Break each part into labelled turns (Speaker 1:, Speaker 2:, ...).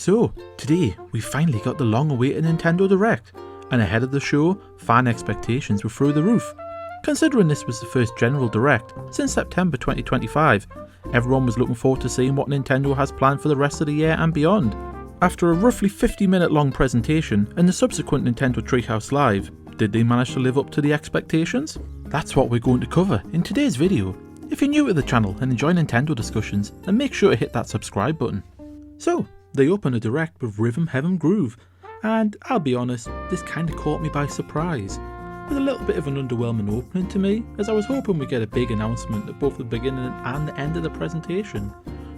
Speaker 1: So, today we finally got the long-awaited Nintendo Direct, and ahead of the show, fan expectations were through the roof. Considering this was the first general Direct since September 2025, everyone was looking forward to seeing what Nintendo has planned for the rest of the year and beyond. After a roughly 50-minute long presentation and the subsequent Nintendo Treehouse Live, did they manage to live up to the expectations? That's what we're going to cover in today's video. If you're new to the channel and enjoy Nintendo discussions, then make sure to hit that subscribe button. So, they open a Direct with Rhythm Heaven Groove, and I'll be honest, this kinda caught me by surprise. With a little bit of an underwhelming opening to me, as I was hoping we'd get a big announcement at both the beginning and the end of the presentation.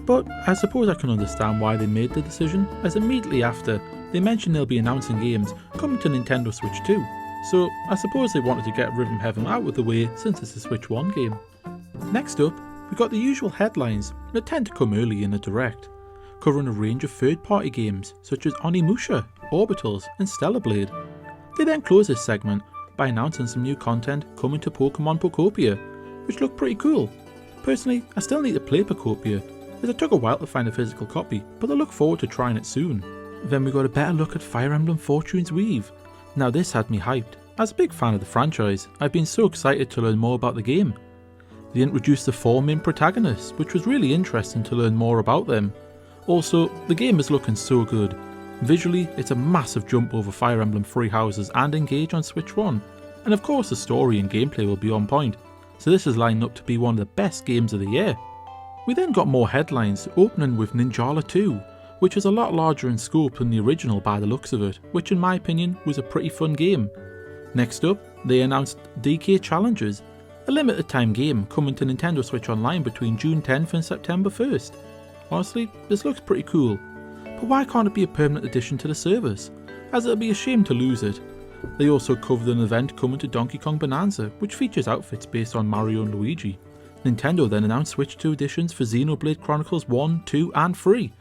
Speaker 1: But I suppose I can understand why they made the decision, as immediately after, they mentioned they'll be announcing games coming to Nintendo Switch 2, so I suppose they wanted to get Rhythm Heaven out of the way since it's a Switch 1 game. Next up, we got the usual headlines that tend to come early in the Direct, covering a range of third-party games such as Onimusha, Orbitals and Stellar Blade. They then close this segment by announcing some new content coming to Pokemon Pokopia, which looked pretty cool. Personally, I still need to play Pokopia, as it took a while to find a physical copy, but I look forward to trying it soon. Then we got a better look at Fire Emblem Fortune's Weave. Now this had me hyped. As a big fan of the franchise, I've been so excited to learn more about the game. They introduced the 4 main protagonists, which was really interesting to learn more about them. Also, the game is looking so good. Visually, it's a massive jump over Fire Emblem Three Houses and Engage on Switch 1, and of course the story and gameplay will be on point, so this is lining up to be one of the best games of the year. We then got more headlines, opening with Ninjala 2, which is a lot larger in scope than the original by the looks of it, which in my opinion was a pretty fun game. Next up, they announced DK Challenges, a limited time game coming to Nintendo Switch Online between June 10th and September 1st. Honestly, this looks pretty cool, but why can't it be a permanent addition to the service, as it'll be a shame to lose it. They also covered an event coming to Donkey Kong Bonanza, which features outfits based on Mario and Luigi. Nintendo then announced Switch 2 editions for Xenoblade Chronicles 1, 2 and 3,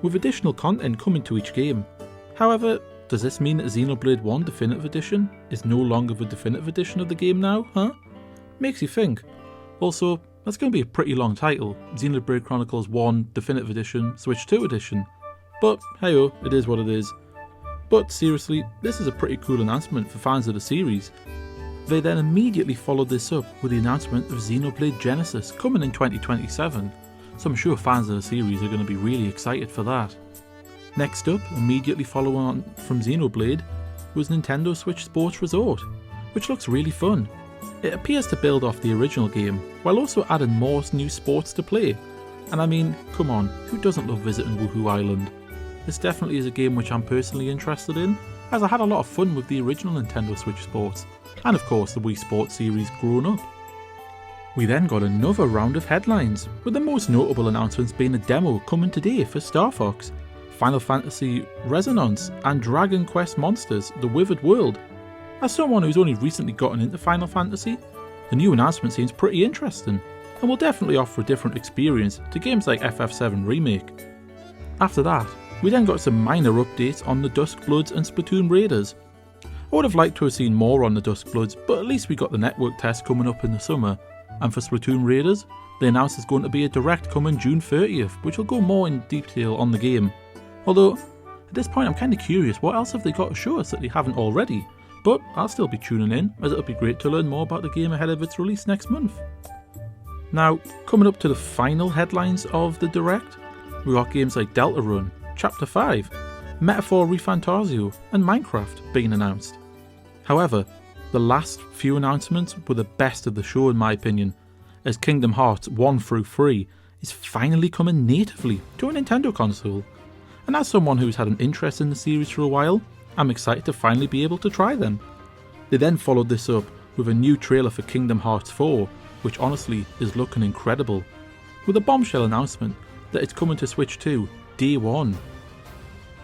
Speaker 1: with additional content coming to each game. However, does this mean that Xenoblade 1 Definitive Edition is no longer the definitive edition of the game now, huh? Makes you think. Also, that's going to be a pretty long title, Xenoblade Chronicles 1 Definitive Edition, Switch 2 Edition. But hey-oh, it is what it is. But seriously, this is a pretty cool announcement for fans of the series. They then immediately followed this up with the announcement of Xenoblade Genesis coming in 2027, so I'm sure fans of the series are going to be really excited for that. Next up, immediately following on from Xenoblade, was Nintendo Switch Sports Resort, which looks really fun. It appears to build off the original game, while also adding more new sports to play. And I mean, come on, who doesn't love visiting Woohoo Island? This definitely is a game which I'm personally interested in, as I had a lot of fun with the original Nintendo Switch Sports, and of course the Wii Sports series growing up. We then got another round of headlines, with the most notable announcements being a demo coming today for Star Fox, Final Fantasy Resonance and Dragon Quest Monsters The Withered World. As someone who's only recently gotten into Final Fantasy, the new announcement seems pretty interesting, and will definitely offer a different experience to games like FF7 Remake. After that, we then got some minor updates on the Duskbloods and Splatoon Raiders. I would have liked to have seen more on the Duskbloods, but at least we got the network test coming up in the summer, and for Splatoon Raiders, they announced there's going to be a Direct coming June 30th, which will go more in detail on the game. Although, at this point I'm kinda curious, what else have they got to show us that they haven't already? But I'll still be tuning in, as it'll be great to learn more about the game ahead of its release next month. Now, coming up to the final headlines of the Direct, we got games like Deltarune, Chapter 5, Metaphor ReFantazio and Minecraft being announced. However, the last few announcements were the best of the show in my opinion, as Kingdom Hearts 1 through 3 is finally coming natively to a Nintendo console. And as someone who's had an interest in the series for a while, I'm excited to finally be able to try them. They then followed this up with a new trailer for Kingdom Hearts 4, which honestly is looking incredible, with a bombshell announcement that it's coming to Switch 2 Day 1.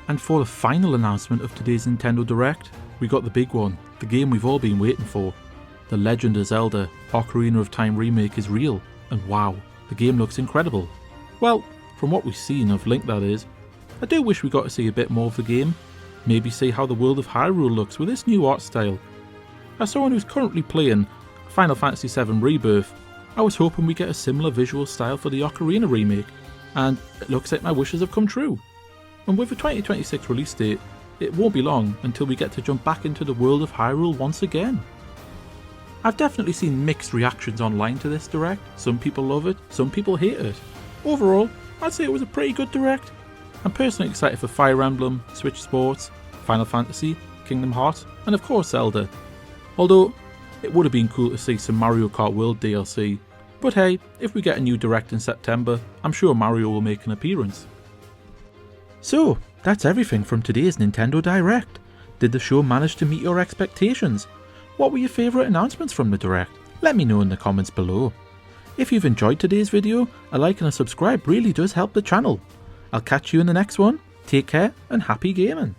Speaker 1: And for the final announcement of today's Nintendo Direct, we got the big one, the game we've all been waiting for. The Legend of Zelda Ocarina of Time remake is real, and wow, the game looks incredible. Well, from what we've seen of Link that is, I do wish we got to see a bit more of the game, maybe see how the world of Hyrule looks with this new art style. As someone who's currently playing Final Fantasy VII Rebirth, I was hoping we get a similar visual style for the Ocarina remake, and it looks like my wishes have come true. and with a 2026 release date, it won't be long until we get to jump back into the world of Hyrule once again. I've definitely seen mixed reactions online to this Direct. Some people love it, some people hate it. Overall, I'd say it was a pretty good Direct. I'm personally excited for Fire Emblem, Switch Sports, Final Fantasy, Kingdom Hearts, and of course Zelda. Although, it would have been cool to see some Mario Kart World DLC. But hey, if we get a new Direct in September, I'm sure Mario will make an appearance. So, that's everything from today's Nintendo Direct. Did the show manage to meet your expectations? What were your favourite announcements from the Direct? Let me know in the comments below. If you've enjoyed today's video, a like and a subscribe really does help the channel. I'll catch you in the next one. Take care and happy gaming.